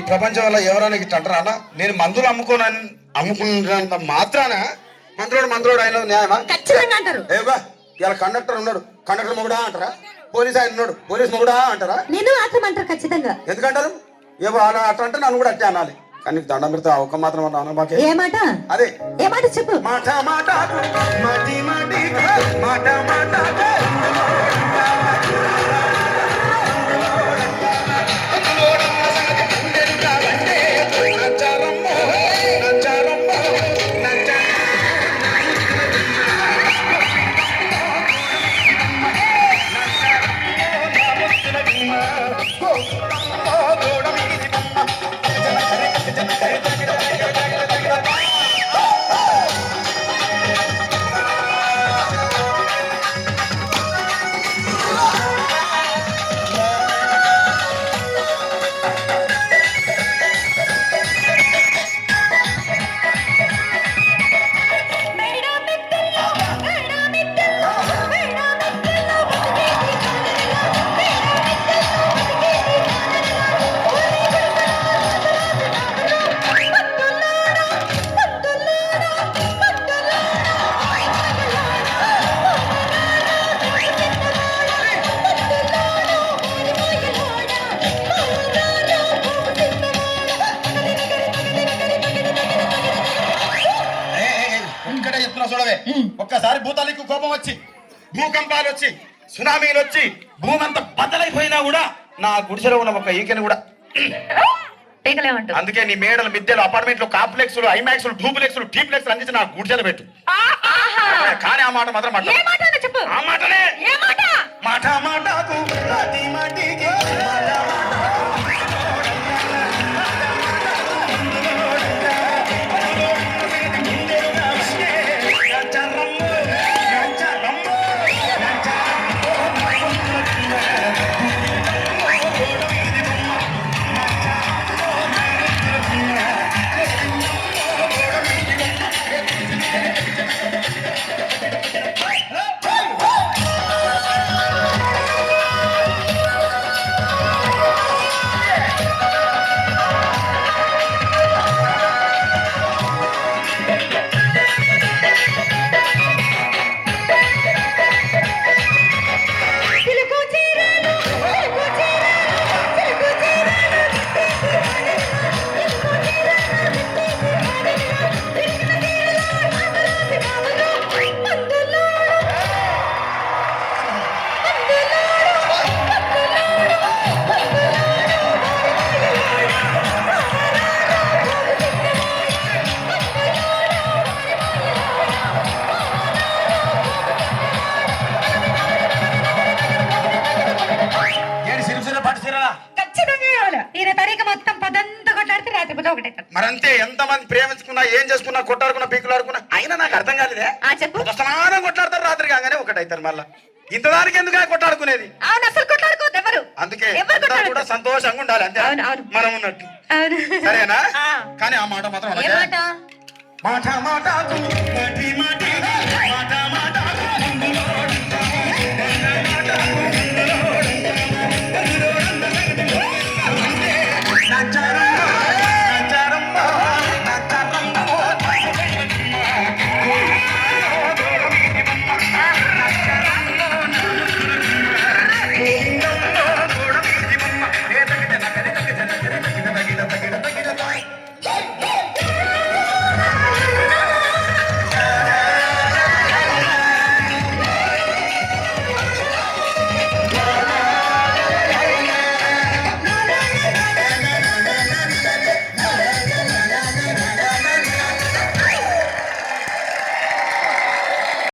ఈ ప్రపంచంలో ఎవరైనా ఇట్లా అంటారా అన్న? నేను మందులు అమ్ముకున్నంత మాత్రాన మందులోడు ఆయన న్యాయమా? ఖచ్చితంగా అంటారు. ఏవా ఇలా కండక్టర్ ఉన్నాడు, కండక్టర్ మొగుడా అంటారా? పోలీస్ ఆయన ఉన్నాడు, పోలీస్ మొగుడా అంటారా? నేను మాత్రం అంటారు ఖచ్చితంగా. ఎందుకంటారు? ఏవో అలా అట్లా అంటే నన్ను కూడా అట్టే అనాలి. కానీ నీకు దండం పెడతా ఒక్క మాత్రం అన్నా మాకే. ఏ మాట? అదే ఏ మాట చెప్పు. మాట మాట మాటి మాటి మాట మాట చూడవే. ఒక్కసారి భూతాలకు కోపం వచ్చి, భూకంపాలు వచ్చి, సునామీలు వచ్చి, భూమంతా బద్దలైపోయినా కూడా నా గుడిసెలో ఉన్న ఒక ఈకెను కూడా అందుకే నీ మేడలు, మిద్దెలు, అపార్ట్మెంట్లు, కాంప్లెక్స్లు, ఐమాక్స్లు, డూప్లెక్స్లు, టీప్లెక్స్లు అందించి నా గుడిసెలు పెట్టు. కానీ ఆ మాట మాత్రం ఆ మాటనే మాట మాటకు మాటి మాటికి మరంతే. ఎంతమంది ప్రేమించుకున్నా, ఏం చేసుకున్నా, కొట్టాడుకున్నా, పీకులాడుకున్నా అయినా నాకు అర్థం కాలేదే. స్నానం కొట్లాడతారు, రాత్రి కాగానే ఒకటైతారు. మళ్ళా ఇంతదానికి ఎందుకు కొట్లాడుకునేది? అందుకే కూడా సంతోషంగా ఉండాలి, అంతే మనం ఉన్నట్టు. సరేనా? కానీ ఆ మాట మాత్రం మాట మాట